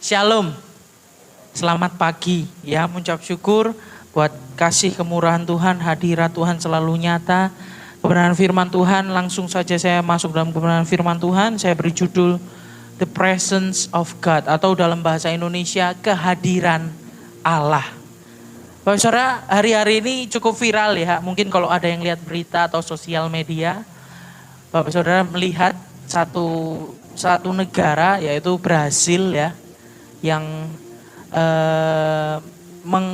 Shalom, selamat pagi ya, mengucap syukur buat kasih kemurahan Tuhan, hadirat Tuhan selalu nyata. Kebenaran firman Tuhan, langsung saja saya masuk dalam kebenaran firman Tuhan. Saya beri judul The Presence of God, atau dalam bahasa Indonesia kehadiran Allah. Bapak saudara, hari-hari ini cukup viral ya, mungkin kalau ada yang lihat berita atau sosial media, Bapak saudara melihat satu negara, yaitu Brasil ya, yang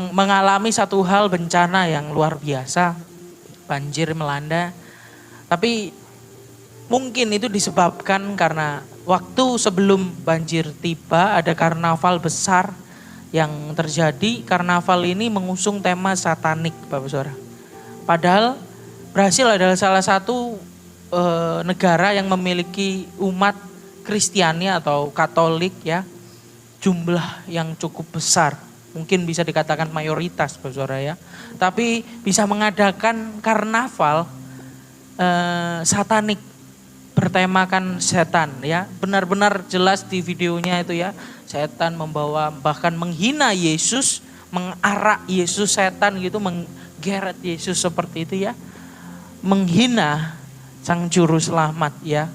mengalami satu hal bencana yang luar biasa, banjir melanda. Tapi mungkin itu disebabkan karena waktu sebelum banjir tiba ada karnaval besar yang terjadi. Karnaval ini mengusung tema satanik, Bapak Saudara. Padahal Brasil adalah salah satu negara yang memiliki umat Kristiani atau Katolik ya, jumlah yang cukup besar, mungkin bisa dikatakan mayoritas, Bapak Saudara ya. Tapi bisa mengadakan karnaval satanik, bertemakan setan ya. Benar-benar jelas di videonya itu ya, setan membawa bahkan menghina Yesus, mengarak Yesus, setan gitu menggeret Yesus seperti itu ya. Menghina sang juru selamat ya.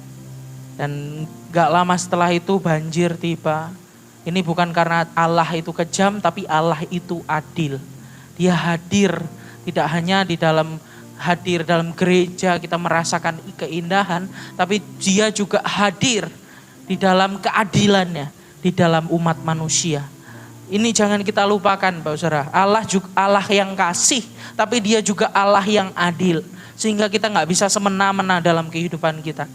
Dan gak lama setelah itu banjir tiba. Ini bukan karena Allah itu kejam, tapi Allah itu adil. Dia hadir, tidak hanya hadir dalam gereja kita merasakan keindahan, tapi dia juga hadir di dalam keadilannya, di dalam umat manusia. Ini jangan kita lupakan, Bapak Saudara. Allah juga Allah yang kasih, tapi dia juga Allah yang adil. Sehingga kita gak bisa semena-mena dalam kehidupan kita.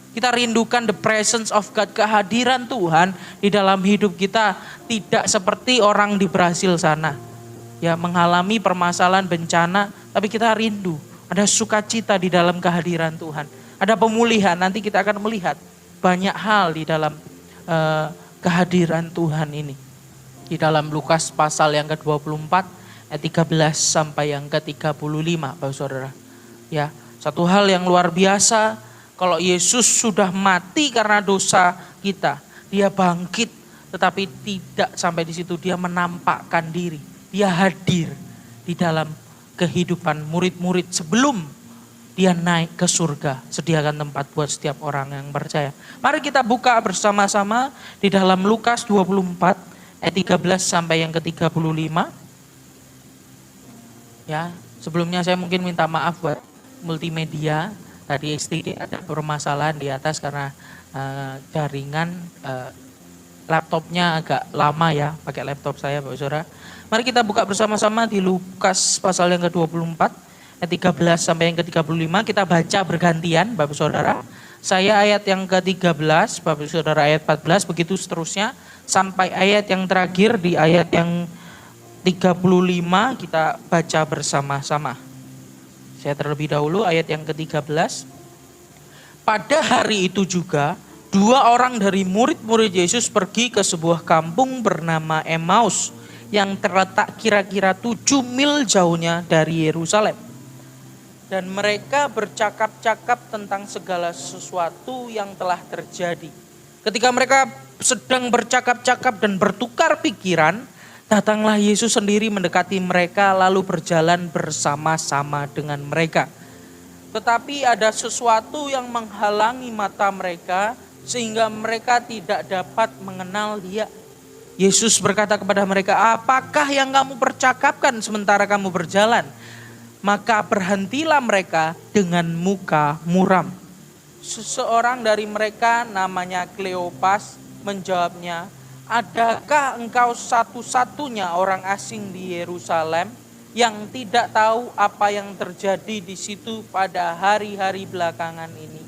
Kita rindukan the presence of God, kehadiran Tuhan di dalam hidup kita. Tidak seperti orang di Brasil sana. Ya, mengalami permasalahan bencana, tapi kita rindu. Ada sukacita di dalam kehadiran Tuhan. Ada pemulihan, nanti kita akan melihat banyak hal di dalam kehadiran Tuhan ini. Di dalam Lukas pasal yang ke-24, ayat 13 sampai yang ke-35, Bapak Saudara. Ya, satu hal yang luar biasa. Kalau Yesus sudah mati karena dosa kita, dia bangkit, tetapi tidak sampai di situ, dia menampakkan diri, dia hadir di dalam kehidupan murid-murid sebelum dia naik ke surga, sediakan tempat buat setiap orang yang percaya. Mari kita buka bersama-sama di dalam Lukas 24 ayat 13 sampai yang ke-35. Ya, sebelumnya saya mungkin minta maaf buat multimedia. Tadi sedikit ada permasalahan di atas karena jaringan laptopnya agak lama ya, pakai laptop saya, Bapak Saudara. Mari kita buka bersama-sama di Lukas pasal yang ke-24 ayat 13 sampai yang ke-35. Kita baca bergantian, Bapak Saudara. Saya ayat yang ke-13, Bapak Saudara ayat 14, begitu seterusnya sampai ayat yang terakhir di ayat yang 35 kita baca bersama-sama. Saya terlebih dahulu ayat yang ke-13. Pada hari itu juga, 2 orang dari murid-murid Yesus pergi ke sebuah kampung bernama Emmaus yang terletak kira-kira 7 mil jauhnya dari Yerusalem. Dan mereka bercakap-cakap tentang segala sesuatu yang telah terjadi. Ketika mereka sedang bercakap-cakap dan bertukar pikiran, datanglah Yesus sendiri mendekati mereka lalu berjalan bersama-sama dengan mereka. Tetapi ada sesuatu yang menghalangi mata mereka sehingga mereka tidak dapat mengenal Dia. Yesus berkata kepada mereka, "Apakah yang kamu percakapkan sementara kamu berjalan?" Maka berhentilah mereka dengan muka muram. Seseorang dari mereka namanya Kleopas menjawabnya, "Adakah engkau satu-satunya orang asing di Yerusalem yang tidak tahu apa yang terjadi di situ pada hari-hari belakangan ini?"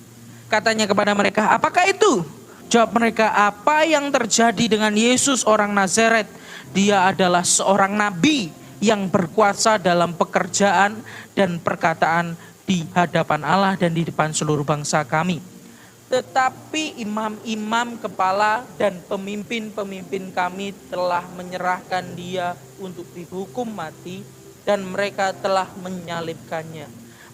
Katanya kepada mereka, "Apakah itu?" Jawab mereka, "Apa yang terjadi dengan Yesus orang Nazaret? Dia adalah seorang nabi yang berkuasa dalam pekerjaan dan perkataan di hadapan Allah dan di depan seluruh bangsa kami. Tetapi imam-imam kepala dan pemimpin-pemimpin kami telah menyerahkan dia untuk dihukum mati dan mereka telah menyalibkannya.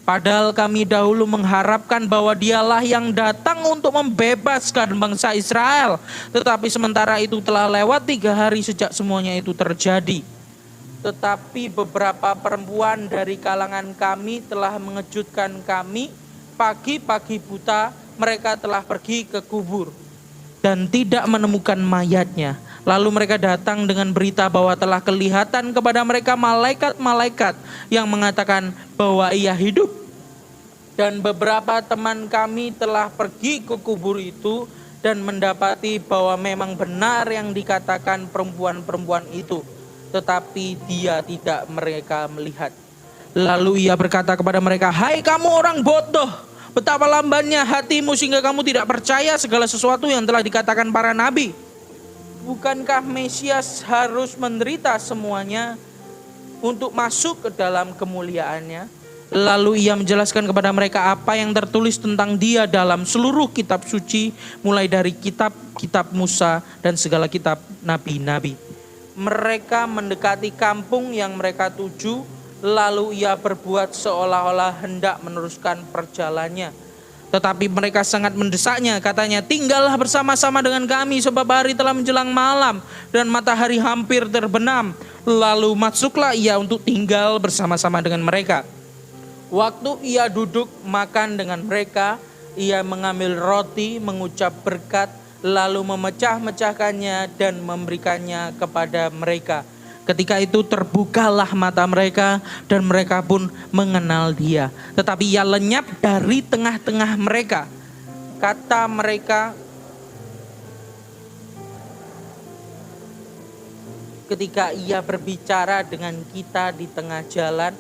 Padahal kami dahulu mengharapkan bahwa dialah yang datang untuk membebaskan bangsa Israel. Tetapi sementara itu telah lewat 3 hari sejak semuanya itu terjadi. Tetapi beberapa perempuan dari kalangan kami telah mengejutkan kami. Pagi-pagi buta mereka telah pergi ke kubur dan tidak menemukan mayatnya. Lalu mereka datang dengan berita bahwa telah kelihatan kepada mereka malaikat-malaikat yang mengatakan bahwa ia hidup. Dan beberapa teman kami telah pergi ke kubur itu dan mendapati bahwa memang benar yang dikatakan perempuan-perempuan itu. Tetapi dia tidak mereka melihat. Lalu ia berkata kepada mereka, "Hai kamu orang bodoh, betapa lambannya hatimu sehingga kamu tidak percaya segala sesuatu yang telah dikatakan para nabi. Bukankah Mesias harus menderita semuanya untuk masuk ke dalam kemuliaannya?" Lalu ia menjelaskan kepada mereka apa yang tertulis tentang dia dalam seluruh kitab suci, mulai dari kitab Musa dan segala kitab nabi-nabi. Mereka mendekati kampung yang mereka tuju, lalu ia berbuat seolah-olah hendak meneruskan perjalanannya. Tetapi mereka sangat mendesaknya, katanya, "Tinggallah bersama-sama dengan kami sebab hari telah menjelang malam dan matahari hampir terbenam." Lalu masuklah ia untuk tinggal bersama-sama dengan mereka. Waktu ia duduk makan dengan mereka, ia mengambil roti, mengucap berkat, lalu memecah-mecahkannya dan memberikannya kepada mereka. Ketika itu terbukalah mata mereka dan mereka pun mengenal dia. Tetapi ia lenyap dari tengah-tengah mereka. Kata mereka, ketika ia berbicara dengan kita di tengah jalan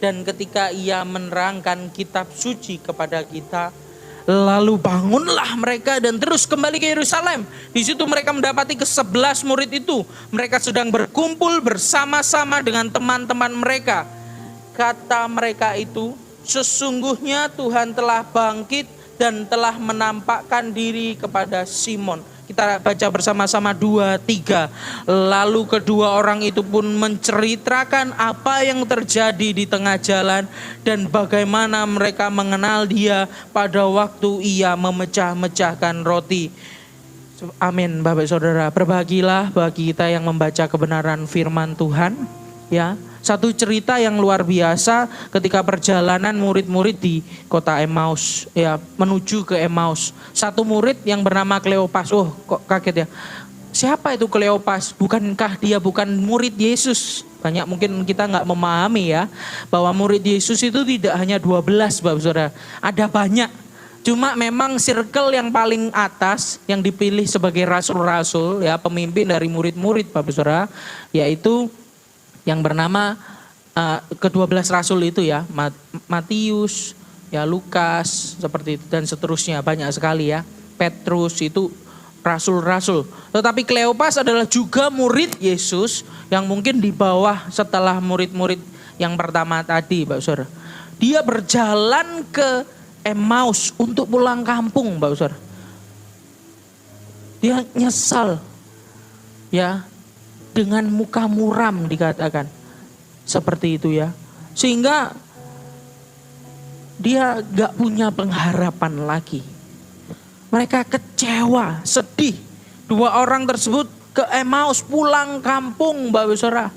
dan ketika ia menerangkan kitab suci kepada kita, lalu bangunlah mereka dan terus kembali ke Yerusalem. Di situ mereka mendapati ke-11 murid itu. Mereka sedang berkumpul bersama-sama dengan teman-teman mereka. Kata mereka itu, "Sesungguhnya Tuhan telah bangkit dan telah menampakkan diri kepada Simon." Kita baca bersama-sama 2-3. Lalu kedua orang itu pun menceritakan apa yang terjadi di tengah jalan dan bagaimana mereka mengenal dia pada waktu ia memecah-mecahkan roti. Amin, Bapak Saudara. Berbahagialah bagi kita yang membaca kebenaran firman Tuhan. Ya, satu cerita yang luar biasa ketika perjalanan murid-murid di kota Emmaus, ya, menuju ke Emmaus. Satu murid yang bernama Kleopas. Oh, kok kaget ya? Siapa itu Kleopas? Bukankah dia bukan murid Yesus? Banyak mungkin kita nggak memahami ya, bahwa murid Yesus itu tidak hanya 12, Bapak Saudara. Ada banyak. Cuma memang circle yang paling atas yang dipilih sebagai rasul-rasul, ya, pemimpin dari murid-murid, Bapak Saudara, yaitu yang bernama ke-12 rasul itu ya, Matius, ya, Lukas, seperti itu dan seterusnya, banyak sekali ya. Petrus itu rasul-rasul. Tetapi Kleopas adalah juga murid Yesus yang mungkin di bawah setelah murid-murid yang pertama tadi, Bapak Saudara. Dia berjalan ke Emmaus untuk pulang kampung, Bapak Saudara. Dia nyesal, ya, dengan muka muram dikatakan. Seperti itu ya. Sehingga dia gak punya pengharapan lagi. Mereka kecewa, sedih. Dua orang tersebut ke Emmaus pulang kampung, Bapak Saudara.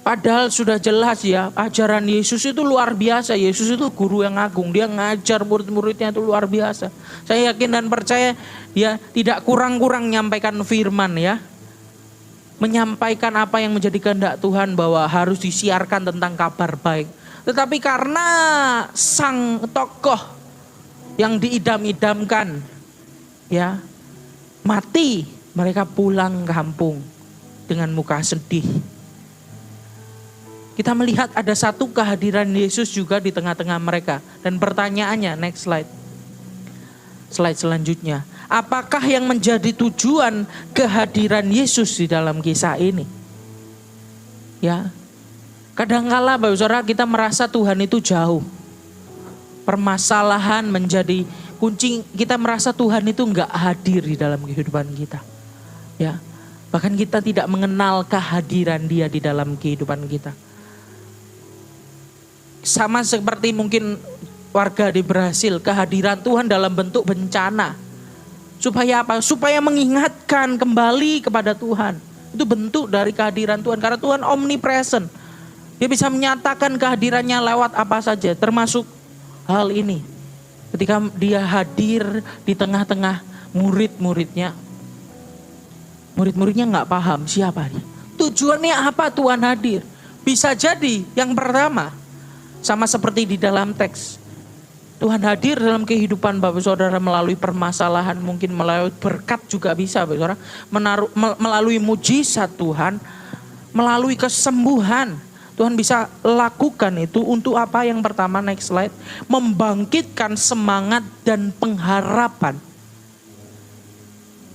Padahal sudah jelas ya, ajaran Yesus itu luar biasa. Yesus itu guru yang agung. Dia ngajar murid-muridnya itu luar biasa. Saya yakin dan percaya dia tidak kurang-kurang menyampaikan firman ya. Menyampaikan apa yang menjadi kehendak Tuhan bahwa harus disiarkan tentang kabar baik. Tetapi karena sang tokoh yang diidam-idamkan ya mati, mereka pulang kampung dengan muka sedih. Kita melihat ada satu kehadiran Yesus juga di tengah-tengah mereka. Dan pertanyaannya, next slide. Slide selanjutnya. Apakah yang menjadi tujuan kehadiran Yesus di dalam kisah ini? Ya, kadangkala Bapak Saudara kita merasa Tuhan itu jauh. Permasalahan menjadi kunci, kita merasa Tuhan itu enggak hadir di dalam kehidupan kita. Ya, bahkan kita tidak mengenal kehadiran Dia di dalam kehidupan kita. Sama seperti mungkin warga di Brasil, kehadiran Tuhan dalam bentuk bencana. Supaya apa? Supaya mengingatkan kembali kepada Tuhan. Itu bentuk dari kehadiran Tuhan. Karena Tuhan omnipresent. Dia bisa menyatakan kehadirannya lewat apa saja. Termasuk hal ini. Ketika dia hadir di tengah-tengah murid-muridnya. Murid-muridnya gak paham siapa dia. Tujuannya apa Tuhan hadir? Bisa jadi yang pertama. Sama seperti di dalam teks. Tuhan hadir dalam kehidupan Bapak Saudara melalui permasalahan, mungkin melalui berkat juga bisa Bapak Saudara. Melalui mujizat Tuhan, melalui kesembuhan. Tuhan bisa lakukan itu untuk apa? Yang pertama, next slide. Membangkitkan semangat dan pengharapan.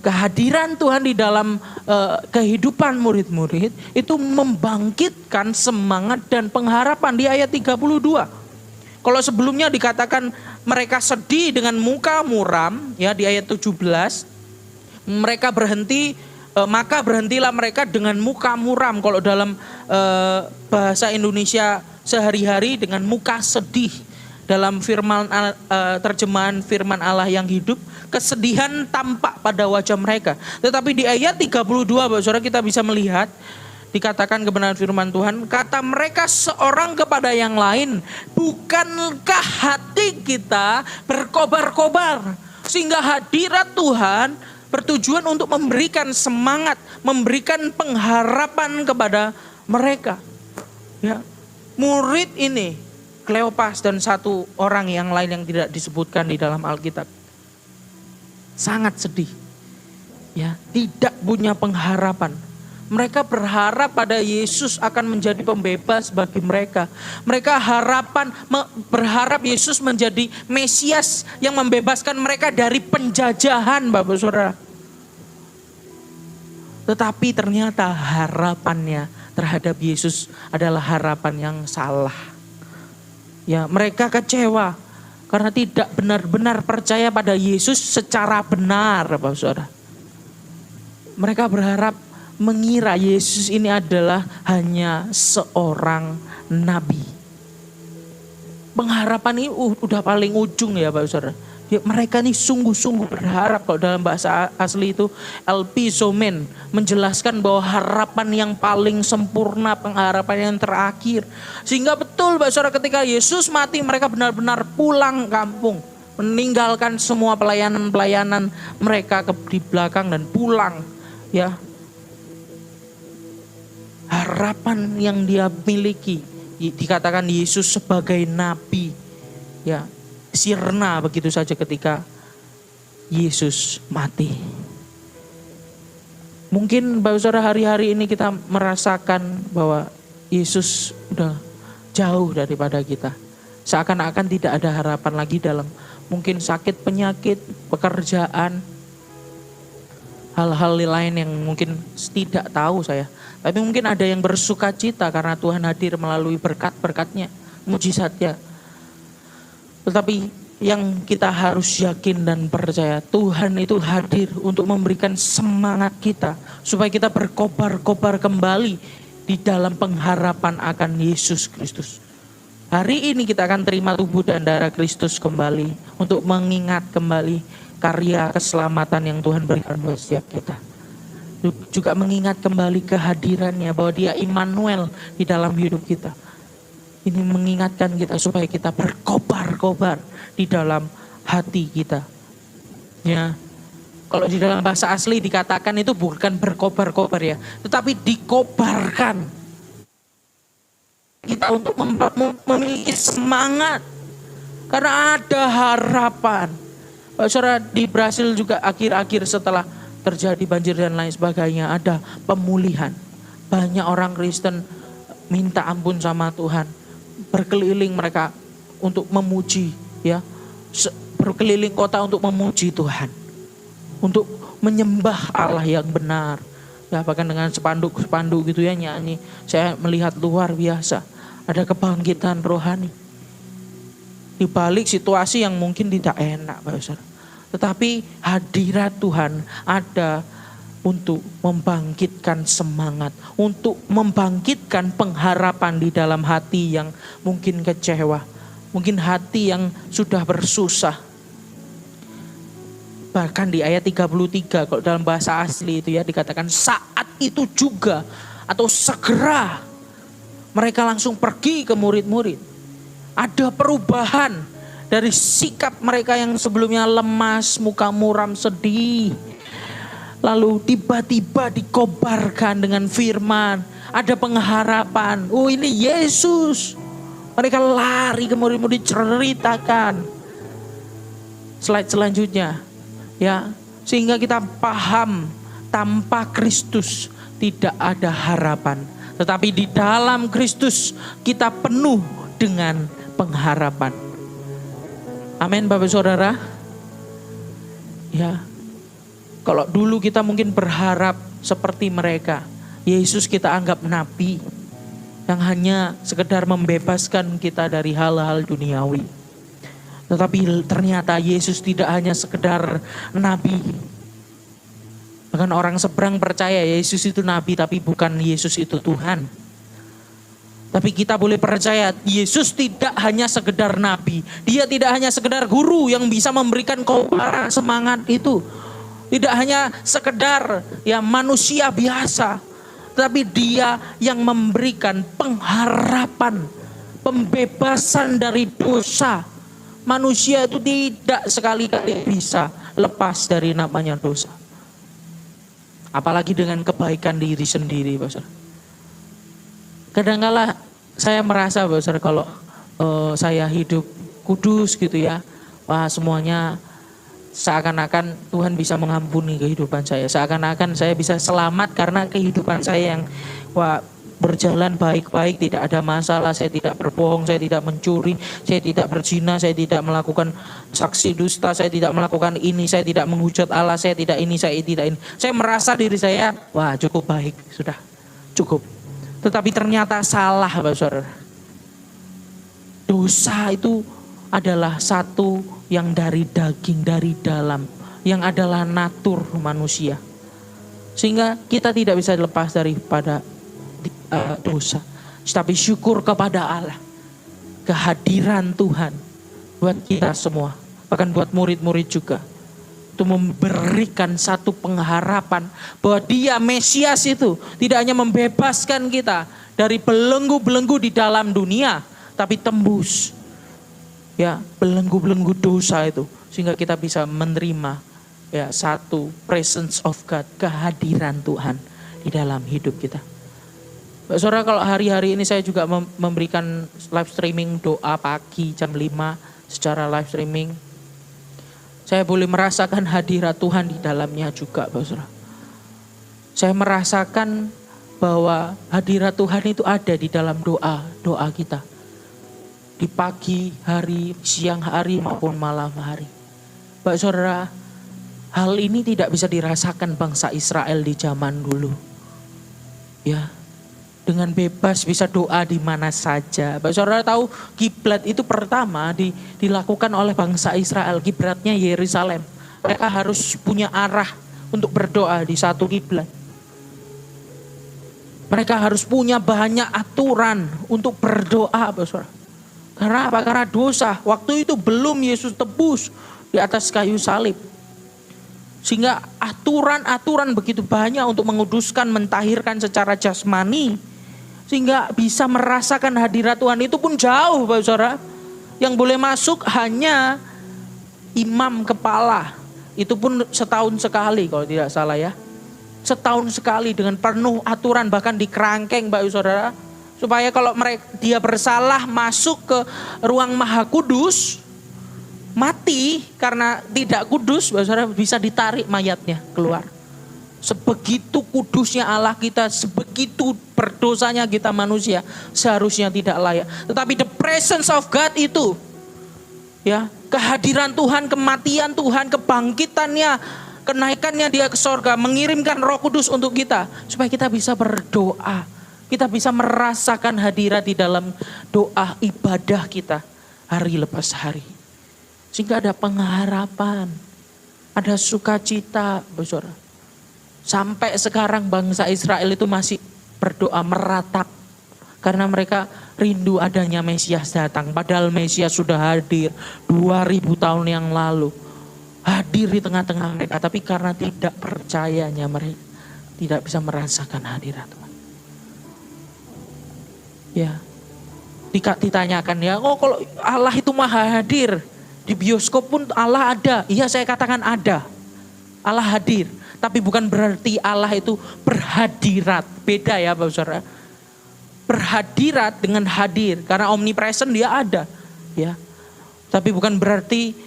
Kehadiran Tuhan di dalam kehidupan murid-murid itu membangkitkan semangat dan pengharapan di ayat 32. Kalau sebelumnya dikatakan mereka sedih dengan muka muram, ya di ayat 17, mereka berhenti, maka berhentilah mereka dengan muka muram. Kalau dalam bahasa Indonesia sehari-hari dengan muka sedih. Dalam firman terjemahan firman Allah yang hidup, kesedihan tampak pada wajah mereka. Tetapi di ayat 32, Bapak Saudara, kita bisa melihat dikatakan kebenaran firman Tuhan, kata mereka seorang kepada yang lain, bukankah hati kita berkobar-kobar? Sehingga hadirat Tuhan bertujuan untuk memberikan semangat, memberikan pengharapan kepada mereka. Ya, murid ini, Kleopas dan satu orang yang lain yang tidak disebutkan di dalam Alkitab, sangat sedih. Ya, tidak punya pengharapan. Mereka berharap pada Yesus akan menjadi pembebas bagi mereka. Mereka berharap Yesus menjadi Mesias yang membebaskan mereka dari penjajahan, Bapak Saudara. Tetapi ternyata harapannya terhadap Yesus adalah harapan yang salah. Ya, mereka kecewa karena tidak benar-benar percaya pada Yesus secara benar, Bapak Saudara. Mereka berharap, mengira Yesus ini adalah hanya seorang nabi. Pengharapan ini udah paling ujung ya Bapak Saudara. Mereka ini sungguh-sungguh berharap, kalau dalam bahasa asli itu elpizomen, menjelaskan bahwa harapan yang paling sempurna, pengharapan yang terakhir. Sehingga betul Bapak Saudara, ketika Yesus mati mereka benar-benar pulang kampung. Meninggalkan semua pelayanan-pelayanan mereka di belakang dan pulang. Ya, harapan yang dia miliki, dikatakan Yesus sebagai nabi, ya sirna begitu saja ketika Yesus mati. Mungkin Bapak Saudara hari-hari ini kita merasakan bahwa Yesus udah jauh daripada kita. Seakan-akan tidak ada harapan lagi dalam mungkin sakit, penyakit, pekerjaan, hal-hal lain yang mungkin tidak tahu saya. Tapi mungkin ada yang bersuka cita karena Tuhan hadir melalui berkat-berkatnya, mujizatnya. Tetapi yang kita harus yakin dan percaya, Tuhan itu hadir untuk memberikan semangat kita. Supaya kita berkobar-kobar kembali di dalam pengharapan akan Yesus Kristus. Hari ini kita akan terima tubuh dan darah Kristus kembali. Untuk mengingat kembali karya keselamatan yang Tuhan berikan buat setiap kita. Juga mengingat kembali kehadirannya, bahwa dia Immanuel di dalam hidup kita. Ini mengingatkan kita supaya kita berkobar-kobar di dalam hati kita. Ya, kalau di dalam bahasa asli dikatakan itu bukan berkobar-kobar ya, tetapi dikobarkan. Kita untuk memiliki semangat karena ada harapan. Saudara, di Brasil juga akhir-akhir setelah terjadi banjir dan lain sebagainya, ada pemulihan. Banyak orang Kristen minta ampun sama Tuhan, berkeliling mereka untuk memuji, ya, berkeliling kota untuk memuji Tuhan, untuk menyembah Allah yang benar. Ya, bahkan dengan spanduk-spanduk gitu ya, nyanyi. Saya melihat luar biasa, ada kebangkitan rohani di balik situasi yang mungkin tidak enak, Bapak Saudara. Tetapi hadirat Tuhan ada untuk membangkitkan semangat, untuk membangkitkan pengharapan di dalam hati yang mungkin kecewa, mungkin hati yang sudah bersusah. Bahkan di ayat 33 kalau dalam bahasa asli itu ya dikatakan saat itu juga atau segera mereka langsung pergi ke murid-murid. Ada perubahan dari sikap mereka yang sebelumnya lemas, muka muram, sedih. Lalu tiba-tiba dikobarkan dengan firman. Ada pengharapan. Oh ini Yesus. Mereka lari ke murid-murid ceritakan. Slide selanjutnya. Ya, sehingga kita paham tanpa Kristus tidak ada harapan. Tetapi di dalam Kristus kita penuh dengan pengharapan. Amin Bapak Saudara. Ya. Kalau dulu kita mungkin berharap seperti mereka. Yesus kita anggap nabi yang hanya sekedar membebaskan kita dari hal-hal duniawi. Tetapi ternyata Yesus tidak hanya sekedar nabi. Bahkan orang seberang percaya Yesus itu nabi tapi bukan Yesus itu Tuhan. Tapi kita boleh percaya Yesus tidak hanya sekedar nabi. Dia tidak hanya sekedar guru yang bisa memberikan kobaran semangat itu. Tidak hanya sekedar ya manusia biasa, tapi dia yang memberikan pengharapan, pembebasan dari dosa. Manusia itu tidak sekali-kali bisa lepas dari namanya dosa. Apalagi dengan kebaikan diri sendiri, Bapak. Kadang-kala saya merasa, Bapak, kalau saya hidup kudus gitu ya, wah semuanya seakan-akan Tuhan bisa mengampuni kehidupan saya. Seakan-akan saya bisa selamat karena kehidupan saya yang berjalan baik-baik, tidak ada masalah. Saya tidak berbohong, saya tidak mencuri, saya tidak berzina, saya tidak melakukan saksi dusta, saya tidak melakukan ini, saya tidak menghujat Allah, saya tidak ini, saya tidak ini. Saya merasa diri saya, wah cukup baik, sudah cukup. Tetapi ternyata salah, Bapak Saudara. Dosa itu adalah satu yang dari daging, dari dalam, yang adalah natur manusia. Sehingga kita tidak bisa lepas daripada dosa. Tapi syukur kepada Allah, kehadiran Tuhan buat kita semua, bahkan buat murid-murid juga, untuk memberikan satu pengharapan bahwa Dia Mesias itu tidak hanya membebaskan kita dari belenggu-belenggu di dalam dunia, tapi tembus ya belenggu-belenggu dosa itu, sehingga kita bisa menerima ya satu presence of God, kehadiran Tuhan di dalam hidup kita. Saudara, kalau hari-hari ini saya juga memberikan live streaming doa pagi jam 5 secara live streaming, saya boleh merasakan hadirat Tuhan di dalamnya juga, Saudara. Saya merasakan bahwa hadirat Tuhan itu ada di dalam doa kita. Di pagi hari, siang hari maupun malam hari. Bapak Saudara, hal ini tidak bisa dirasakan bangsa Israel di zaman dulu. Ya, dengan bebas bisa doa di mana saja. Bapak Saudara tahu kiblat itu pertama dilakukan oleh bangsa Israel, kiblatnya Yerusalem. Mereka harus punya arah untuk berdoa di satu kiblat. Mereka harus punya banyak aturan untuk berdoa, Bapak Saudara. Karena apa? Karena dosa. Waktu itu belum Yesus tebus di atas kayu salib. Sehingga aturan-aturan begitu banyak untuk menguduskan, mentahirkan secara jasmani. Sehingga bisa merasakan hadirat Tuhan itu pun jauh, Bapak Saudara. Yang boleh masuk hanya imam kepala. Itu pun setahun sekali kalau tidak salah ya. Setahun sekali dengan penuh aturan, bahkan di kerangkeng, Bapak Saudara. Supaya kalau dia bersalah masuk ke ruang maha kudus, mati karena tidak kudus, Saudara, bisa ditarik mayatnya keluar. Sebegitu kudusnya Allah kita, sebegitu berdosanya kita manusia, seharusnya tidak layak. Tetapi the presence of God itu, ya, kehadiran Tuhan, kematian Tuhan, kebangkitannya, kenaikannya Dia ke sorga, mengirimkan Roh Kudus untuk kita, supaya kita bisa berdoa. Kita bisa merasakan hadirat di dalam doa ibadah kita hari lepas hari. Sehingga ada pengharapan, ada sukacita, Saudara. Sampai sekarang bangsa Israel itu masih berdoa meratap. Karena mereka rindu adanya Mesias datang. Padahal Mesias sudah hadir 2000 tahun yang lalu. Hadir di tengah-tengah mereka. Tapi karena tidak percayanya mereka tidak bisa merasakan hadirat Tuhan. Ya, ditanyakan ya, oh kalau Allah itu maha hadir. Di bioskop pun Allah ada. Iya, saya katakan ada. Allah hadir. Tapi bukan berarti Allah itu berhadirat. Beda ya Bapak Saudara. Berhadirat dengan hadir. Karena omnipresent dia ada. Ya. Tapi bukan berarti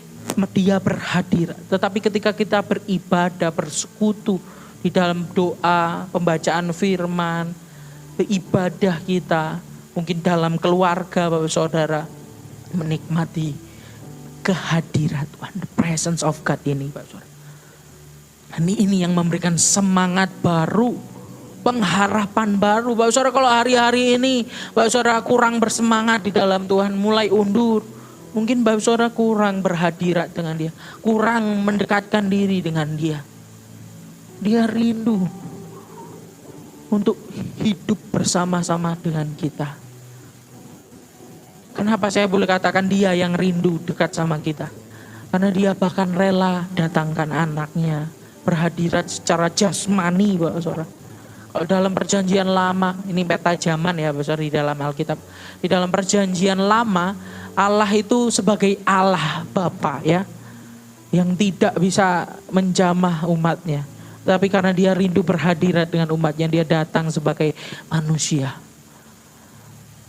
dia berhadirat. Tetapi ketika kita beribadah, bersekutu di dalam doa, pembacaan firman, beribadah kita, mungkin dalam keluarga Bapak Saudara, menikmati kehadirat Tuhan, the presence of God ini Bapak Saudara. Ini yang memberikan semangat baru, pengharapan baru. Bapak Saudara, kalau hari-hari ini Bapak Saudara kurang bersemangat di dalam Tuhan, mulai undur. Mungkin Bapak Saudara kurang berhadirat dengan dia, kurang mendekatkan diri dengan dia. Dia rindu untuk hidup bersama-sama dengan kita. Kenapa saya boleh katakan dia yang rindu dekat sama kita? Karena dia bahkan rela datangkan anaknya, berhadirat secara jasmani Bapak Saudara. Kalau dalam perjanjian lama, ini peta zaman ya Bapak Saudara di dalam Alkitab. Di dalam perjanjian lama, Allah itu sebagai Allah Bapa ya, yang tidak bisa menjamah umatnya. Tapi karena dia rindu berhadirat dengan umatnya, dia datang sebagai manusia.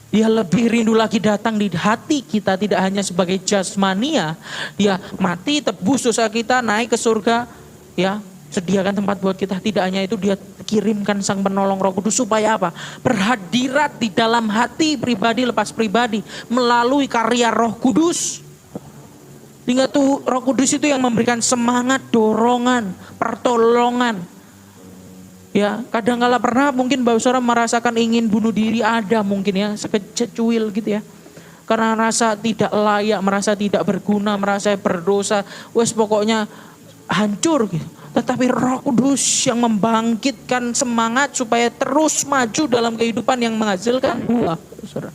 Dia lebih rindu lagi datang di hati kita, tidak hanya sebagai jasmania. Dia mati, tebus dosa kita, naik ke surga, ya, sediakan tempat buat kita. Tidak hanya itu, dia kirimkan Sang Penolong Roh Kudus supaya apa? Berhadirat di dalam hati pribadi lepas pribadi melalui karya Roh Kudus. Hingga tuh Roh Kudus itu yang memberikan semangat, dorongan, pertolongan. Ya, kadang-kala pernah mungkin Bapak Saudara merasakan ingin bunuh diri, ada mungkin ya, sekecuil gitu ya. Karena rasa tidak layak, merasa tidak berguna, merasa berdosa, wes pokoknya hancur gitu. Tetapi Roh Kudus yang membangkitkan semangat supaya terus maju dalam kehidupan yang menghasilkan buah. Saudara.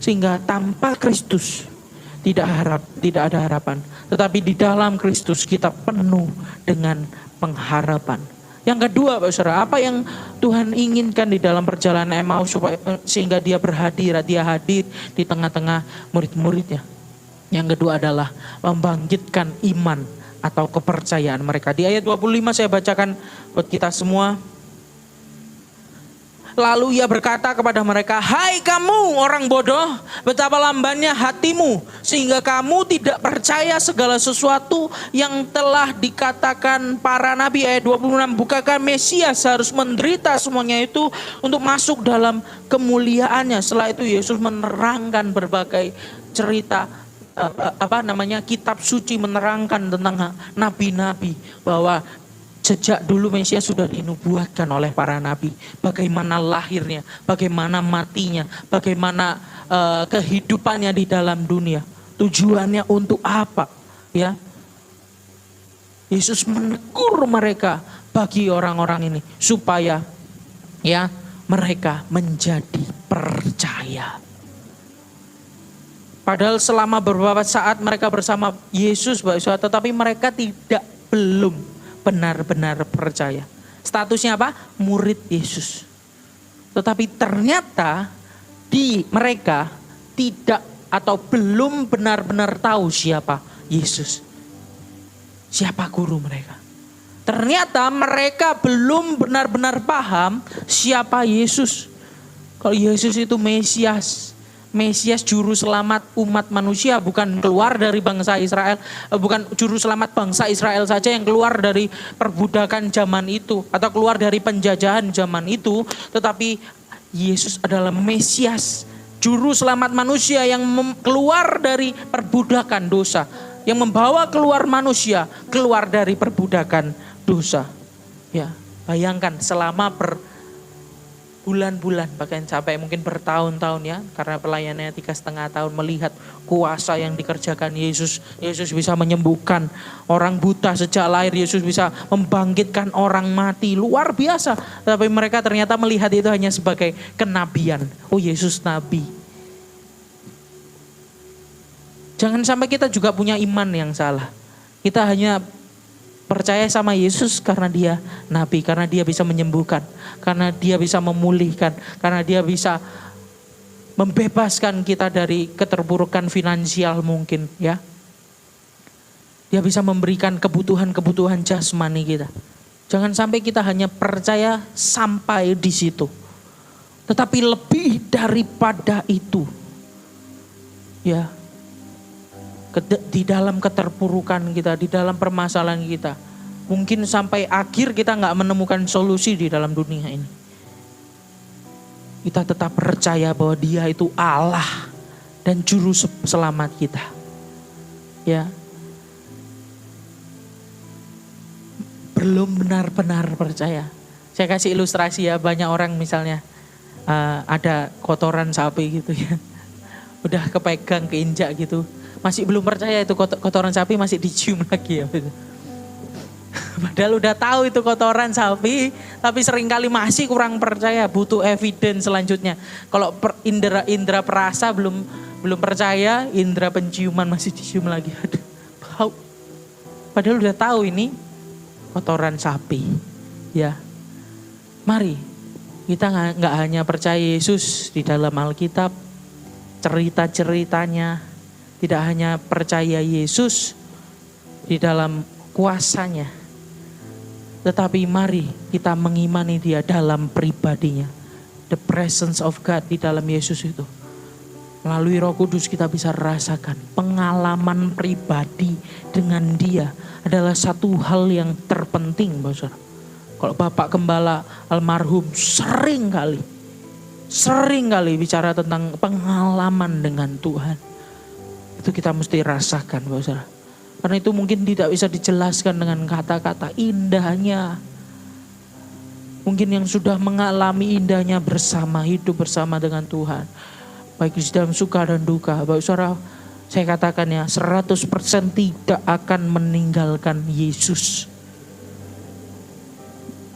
Sehingga tanpa Kristus tidak ada harapan. Tetapi di dalam Kristus kita penuh dengan pengharapan. Yang kedua Bapak Saudara, apa yang Tuhan inginkan di dalam perjalanan Emmaus supaya sehingga dia berhadirat, dia hadir di tengah-tengah murid-muridnya. Yang kedua adalah membangkitkan iman atau kepercayaan mereka. Di ayat 25 saya bacakan buat kita semua. Lalu ia berkata kepada mereka, hai kamu orang bodoh, betapa lambannya hatimu, sehingga kamu tidak percaya segala sesuatu yang telah dikatakan para nabi. Ayat 26, bukankah Mesias harus menderita semuanya itu untuk masuk dalam kemuliaannya? Setelah itu Yesus menerangkan berbagai cerita, kitab suci menerangkan tentang nabi-nabi bahwa sejak dulu Mesias sudah dinubuatkan oleh para nabi. Bagaimana lahirnya, bagaimana matinya, bagaimana kehidupannya di dalam dunia. Tujuannya untuk apa? Ya, Yesus menegur mereka bagi orang-orang ini supaya ya mereka menjadi percaya. Padahal selama beberapa saat mereka bersama Yesus, tetapi mereka belum benar-benar percaya. Statusnya apa? Murid Yesus. Tetapi ternyata mereka tidak atau belum benar-benar tahu siapa Yesus. Siapa guru mereka. Ternyata mereka belum benar-benar paham siapa Yesus. Kalau Yesus itu Mesias juru selamat umat manusia, bukan keluar dari bangsa Israel, bukan juru selamat bangsa Israel saja yang keluar dari perbudakan zaman itu atau keluar dari penjajahan zaman itu, tetapi Yesus adalah Mesias, juru selamat manusia yang keluar dari perbudakan dosa, yang membawa keluar manusia keluar dari perbudakan dosa. Ya, bayangkan selama bulan-bulan, bahkan sampai mungkin bertahun-tahun ya, karena pelayanannya 3,5 tahun melihat kuasa yang dikerjakan Yesus. Yesus bisa menyembuhkan orang buta sejak lahir, Yesus bisa membangkitkan orang mati, luar biasa. Tapi mereka ternyata melihat itu hanya sebagai kenabian. Oh, Yesus nabi. Jangan sampai kita juga punya iman yang salah. Kita hanya percaya sama Yesus karena dia nabi, karena dia bisa menyembuhkan, karena dia bisa memulihkan, karena dia bisa membebaskan kita dari keterpurukan finansial mungkin ya. Dia bisa memberikan kebutuhan-kebutuhan jasmani kita. Jangan sampai kita hanya percaya sampai di situ. Tetapi lebih daripada itu. Ya. Di dalam keterpurukan kita, di dalam permasalahan kita. Mungkin sampai akhir kita gak menemukan solusi di dalam dunia ini. Kita tetap percaya bahwa dia itu Allah dan juru selamat kita. Ya. Belum benar-benar percaya. Saya kasih ilustrasi ya, banyak orang misalnya ada kotoran sapi gitu ya. Udah kepegang, keinjak gitu. Masih belum percaya itu kotoran sapi masih dicium lagi ya. Padahal udah tahu itu kotoran sapi, tapi seringkali masih kurang percaya, butuh evidence selanjutnya. Kalau indera perasa belum percaya, indera penciuman masih dicium lagi. Aduh, bau. Padahal udah tahu ini kotoran sapi. Ya. Mari kita nggak hanya percaya Yesus di dalam Alkitab, cerita-ceritanya, tidak hanya percaya Yesus di dalam kuasanya, tetapi mari kita mengimani dia dalam pribadinya. The presence of God di dalam Yesus itu. Melalui Roh Kudus kita bisa rasakan pengalaman pribadi dengan dia adalah satu hal yang terpenting, Bapak. Kalau Bapak Gembala almarhum sering kali bicara tentang pengalaman dengan Tuhan. Itu kita mesti rasakan, Bapak. Karena itu mungkin tidak bisa dijelaskan dengan kata-kata indahnya. Mungkin yang sudah mengalami indahnya bersama, hidup bersama dengan Tuhan. Baik di dalam suka dan duka. Bapak saudara, saya katakan ya 100% tidak akan meninggalkan Yesus.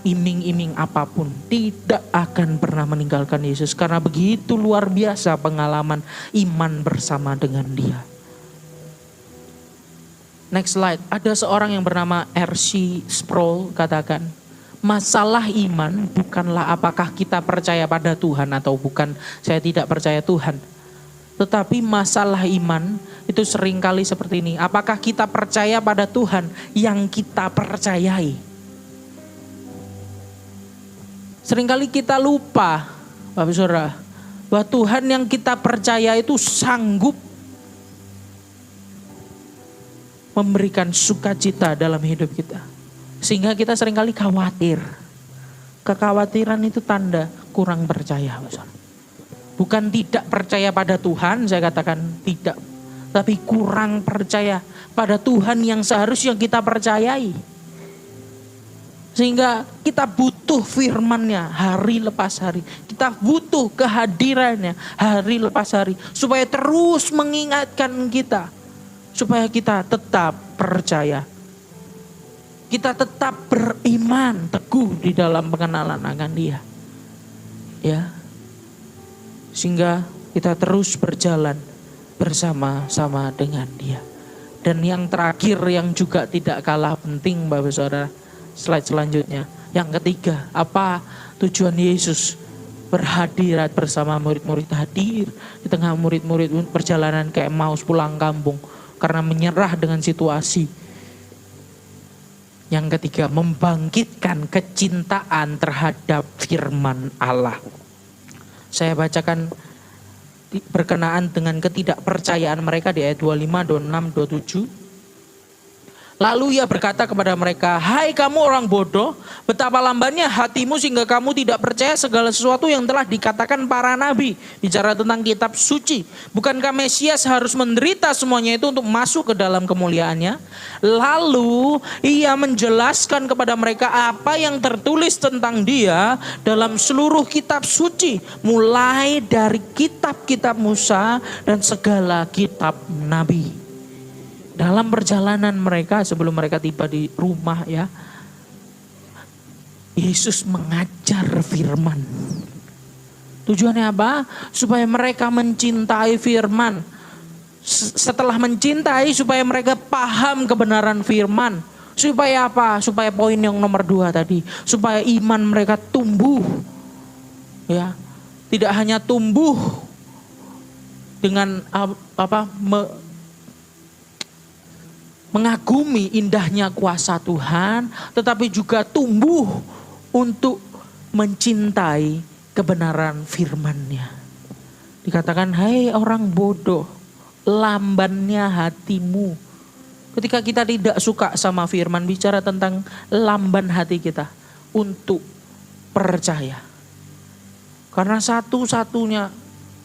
Iming-iming apapun tidak akan pernah meninggalkan Yesus. Karena begitu luar biasa pengalaman iman bersama dengan dia. Next slide. Ada seorang yang bernama R.C. Sproul katakan, masalah iman bukanlah apakah kita percaya pada Tuhan atau bukan saya tidak percaya Tuhan. Tetapi masalah iman itu seringkali seperti ini. Apakah kita percaya pada Tuhan yang kita percayai? Seringkali kita lupa, Bapak Saudara, bahwa Tuhan yang kita percaya itu sanggup memberikan sukacita dalam hidup kita. Sehingga kita seringkali khawatir. Kekhawatiran itu tanda kurang percaya. Bukan tidak percaya pada Tuhan, saya katakan tidak. Tapi kurang percaya pada Tuhan yang seharusnya kita percayai. Sehingga kita butuh firman-Nya hari lepas hari. Kita butuh kehadirannya hari lepas hari. Supaya terus mengingatkan kita. Supaya kita tetap percaya. Kita tetap beriman teguh di dalam pengenalan akan dia. Ya. Sehingga kita terus berjalan bersama-sama dengan dia. Dan yang terakhir yang juga tidak kalah penting Bapak Saudara. Slide selanjutnya. Yang ketiga, apa tujuan Yesus berhadirat bersama murid-murid, hadir di tengah murid-murid perjalanan ke Emmaus pulang kampung. Karena menyerah dengan situasi. Yang ketiga, membangkitkan kecintaan terhadap firman Allah. Saya bacakan berkenaan dengan ketidakpercayaan mereka di ayat 25, 26, 27. Lalu ia berkata kepada mereka, "Hai kamu orang bodoh, betapa lambannya hatimu sehingga kamu tidak percaya segala sesuatu yang telah dikatakan para nabi." Bicara tentang kitab suci. Bukankah Mesias harus menderita semuanya itu untuk masuk ke dalam kemuliaannya? Lalu ia menjelaskan kepada mereka apa yang tertulis tentang dia dalam seluruh kitab suci. Mulai dari kitab-kitab Musa dan segala kitab nabi. Dalam perjalanan mereka sebelum mereka tiba di rumah ya, Yesus mengajar firman. Tujuannya apa? Supaya mereka mencintai firman. Setelah mencintai supaya mereka paham kebenaran firman. Supaya apa? Supaya poin yang nomor 2 tadi. Supaya iman mereka tumbuh. Ya, tidak hanya tumbuh dengan mengagumi indahnya kuasa Tuhan, tetapi juga tumbuh untuk mencintai kebenaran firman-Nya. Dikatakan, "Hai orang bodoh, lambannya hatimu." Ketika kita tidak suka sama firman, bicara tentang lamban hati kita untuk percaya. Karena satu-satunya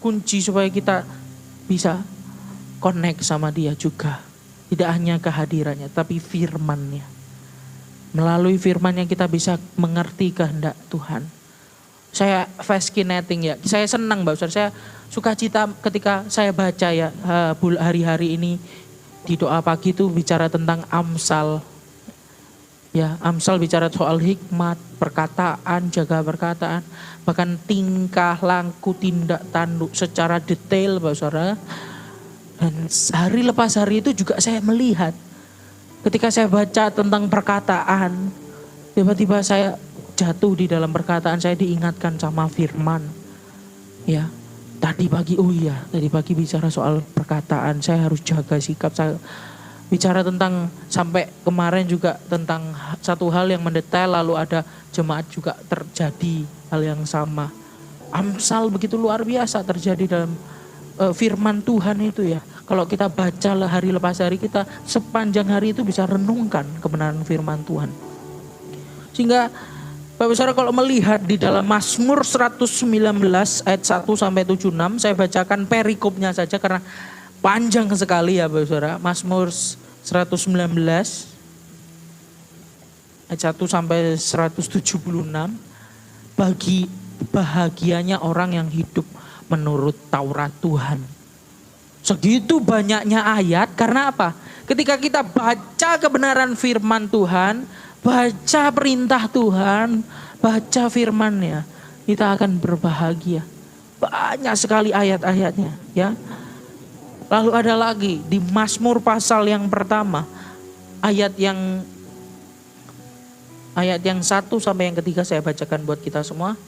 kunci supaya kita bisa connect sama Dia juga. Tidak hanya kehadirannya, tapi firman-Nya. Melalui firman-Nya kita bisa mengerti kehendak Tuhan. Saya fascinating ya, saya senang Mbak Ustaz. Saya suka cita ketika saya baca ya hari-hari ini di doa pagi itu bicara tentang Amsal. Ya, Amsal bicara soal hikmat, perkataan, jaga perkataan, bahkan tingkah, laku, tindak tanduk secara detail Mbak Ustaz. Dan hari lepas hari itu juga saya melihat ketika saya baca tentang perkataan, tiba-tiba saya jatuh di dalam perkataan, saya diingatkan sama firman. Ya, tadi pagi bicara soal perkataan, saya harus jaga sikap. Saya bicara tentang sampai kemarin juga tentang satu hal yang mendetail, lalu ada jemaat juga terjadi hal yang sama. Amsal begitu luar biasa terjadi dalam firman Tuhan itu ya. Kalau kita baca hari lepas hari, kita sepanjang hari itu bisa renungkan kebenaran firman Tuhan. Sehingga Bapak Saudara kalau melihat di dalam Mazmur 119 ayat 1 sampai 76, saya bacakan perikopnya saja karena panjang sekali ya Bapak Saudara. Mazmur 119 ayat 1 sampai 176. Bagi bahagianya orang yang hidup menurut Taurat Tuhan. Segitu banyaknya ayat, karena apa? Ketika kita baca kebenaran firman Tuhan, baca perintah Tuhan, baca firman-Nya, kita akan berbahagia. Banyak sekali ayat-ayatnya ya. Lalu ada lagi di Mazmur pasal yang pertama, ayat yang 1 sampai yang ketiga saya bacakan buat kita semua.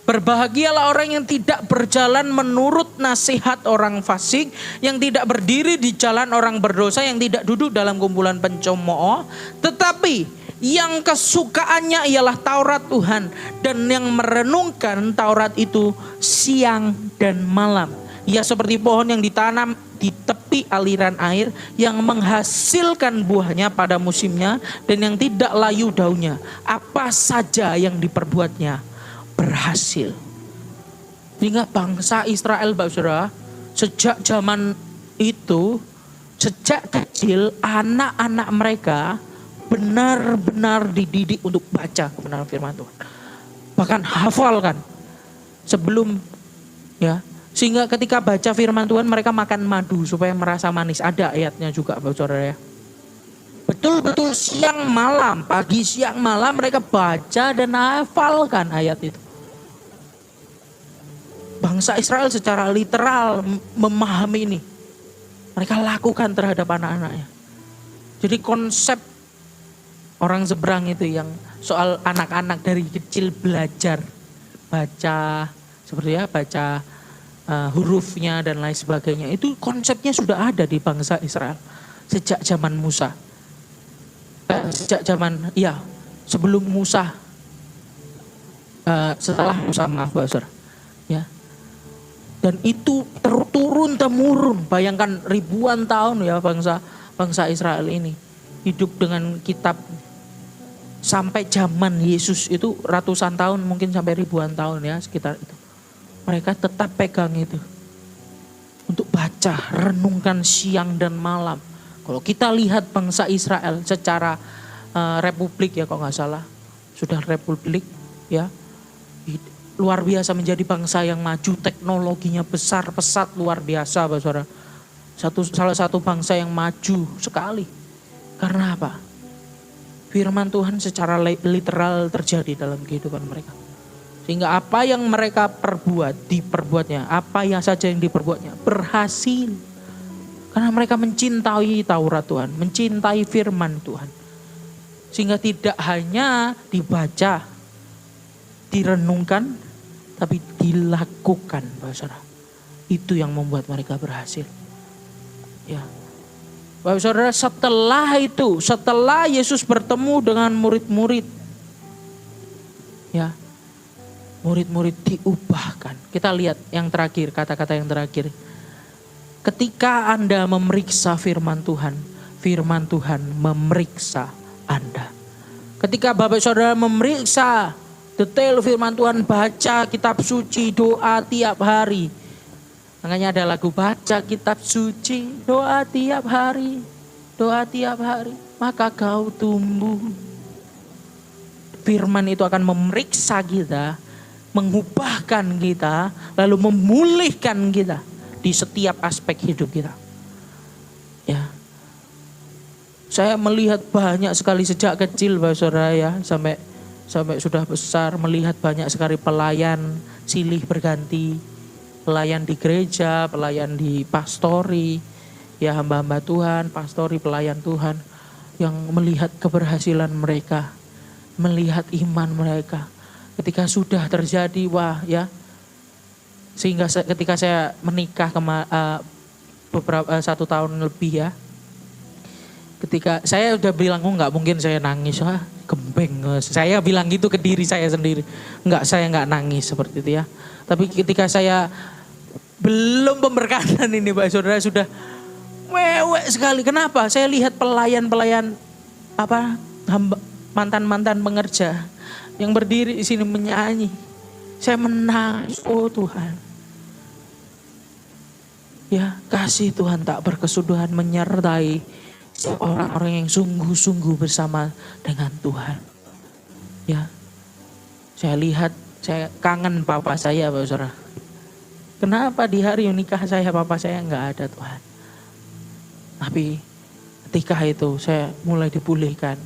Berbahagialah orang yang tidak berjalan menurut nasihat orang fasik, yang tidak berdiri di jalan orang berdosa, yang tidak duduk dalam kumpulan pencemooh, tetapi yang kesukaannya ialah Taurat Tuhan, dan yang merenungkan Taurat itu siang dan malam. Ia seperti pohon yang ditanam di tepi aliran air, yang menghasilkan buahnya pada musimnya, dan yang tidak layu daunnya. Apa saja yang diperbuatnya berhasil. Sehingga bangsa Israel Bapak Saudara, sejak zaman itu, sejak kecil anak-anak mereka benar-benar dididik untuk baca kebenaran firman Tuhan. Bahkan hafalkan sebelum ya. Sehingga ketika baca firman Tuhan mereka makan madu supaya merasa manis. Ada ayatnya juga Bapak Saudara ya. Betul-betul siang malam, pagi siang malam mereka baca dan hafalkan ayat itu. Bangsa Israel secara literal memahami ini. Mereka lakukan terhadap anak-anaknya. Jadi konsep orang seberang itu yang soal anak-anak dari kecil belajar baca seperti ya, baca hurufnya dan lain sebagainya. Itu konsepnya sudah ada di bangsa Israel sejak zaman Musa. Sejak zaman sebelum Musa, setelah Musa maaf Pak Saudara. Ya. Dan itu turun temurun, bayangkan ribuan tahun ya bangsa bangsa Israel ini hidup dengan kitab sampai zaman Yesus itu ratusan tahun, mungkin sampai ribuan tahun ya sekitar itu. Mereka tetap pegang itu untuk baca, renungkan siang dan malam. Kalau kita lihat bangsa Israel secara republik ya, kalau nggak salah sudah republik ya, luar biasa, menjadi bangsa yang maju, teknologinya besar, pesat, luar biasa, saudara. Salah satu bangsa yang maju sekali. Karena apa? Firman Tuhan secara literal terjadi dalam kehidupan mereka. Sehingga apa yang mereka perbuat, diperbuatnya. Apa yang saja yang diperbuatnya berhasil. Karena mereka mencintai Taurat Tuhan, mencintai firman Tuhan. Sehingga tidak hanya dibaca, direnungkan, tapi dilakukan, saudara. Itu yang membuat mereka berhasil. Ya. Bapak saudara, setelah Yesus bertemu dengan murid-murid, ya, murid-murid diubahkan. Kita lihat yang terakhir, kata-kata yang terakhir. Ketika Anda memeriksa firman Tuhan memeriksa Anda. Ketika Bapak saudara memeriksa detail firman Tuhan, baca kitab suci, doa tiap hari. Makanya ada lagu, baca kitab suci, doa tiap hari, maka kau tumbuh. Firman itu akan memeriksa kita, mengubahkan kita, lalu memulihkan kita di setiap aspek hidup kita. Ya, saya melihat banyak sekali sejak kecil, Bapak Saudara ya, sampai sudah besar, melihat banyak sekali pelayan silih berganti. Pelayan di gereja, pelayan di pastori, ya hamba-hamba Tuhan, pastori, pelayan Tuhan. Yang melihat keberhasilan mereka, melihat iman mereka. Ketika sudah terjadi, wah ya. Sehingga ketika saya menikah beberapa 1 tahun lebih ya. Ketika saya udah bilang, nggak mungkin saya nangis, gembeng. Saya bilang gitu ke diri saya sendiri. Saya nggak nangis seperti itu ya. Tapi ketika saya belum pemberkatan ini, Pak Saudara, sudah mewek sekali. Kenapa? Saya lihat pelayan-pelayan mantan-mantan pengerja yang berdiri di sini menyanyi. Saya menangis, oh Tuhan. Ya, kasih Tuhan tak berkesudahan menyertai orang-orang yang sungguh-sungguh bersama dengan Tuhan. Ya, saya lihat, saya kangen papa saya, Pak Saudara. Kenapa di hari nikah saya, papa saya nggak ada, Tuhan. Tapi ketika itu saya mulai dipulihkan,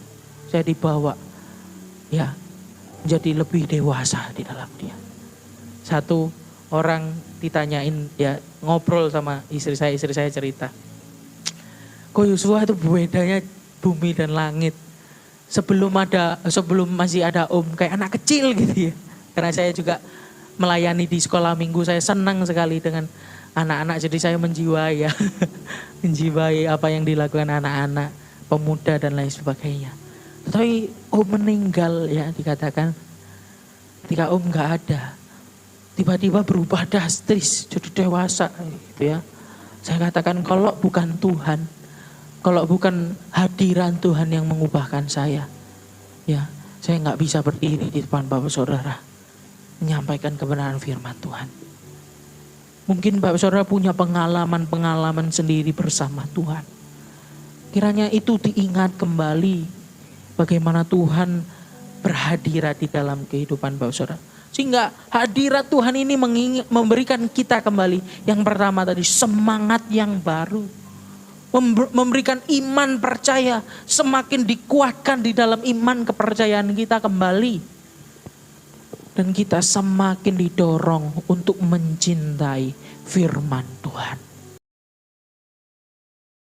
saya dibawa, ya, menjadi lebih dewasa di dalam Dia. Satu orang ditanyain, ya, ngobrol sama istri saya cerita, kok Yosua itu bedanya bumi dan langit. Sebelum masih ada om, kayak anak kecil gitu ya. Karena saya juga melayani di sekolah minggu, saya senang sekali dengan anak-anak, jadi saya menjiwai ya. Menjiwai apa yang dilakukan anak-anak, pemuda dan lain sebagainya. Tetapi om meninggal ya, dikatakan ketika om gak ada, tiba-tiba berubah drastis, jadi dewasa gitu ya. Saya katakan, kalau bukan Tuhan, kalau bukan hadiran Tuhan yang mengubahkan saya, ya saya gak bisa berdiri di depan Bapak Saudara menyampaikan kebenaran firman Tuhan. Mungkin Bapak Saudara punya pengalaman-pengalaman sendiri bersama Tuhan. Kiranya itu diingat kembali bagaimana Tuhan berhadirat di dalam kehidupan Bapak Saudara. Sehingga hadirat Tuhan ini memberikan kita kembali, yang pertama tadi, semangat yang baru. Memberikan iman percaya, semakin dikuatkan di dalam iman kepercayaan kita kembali. Dan kita semakin didorong untuk mencintai firman Tuhan.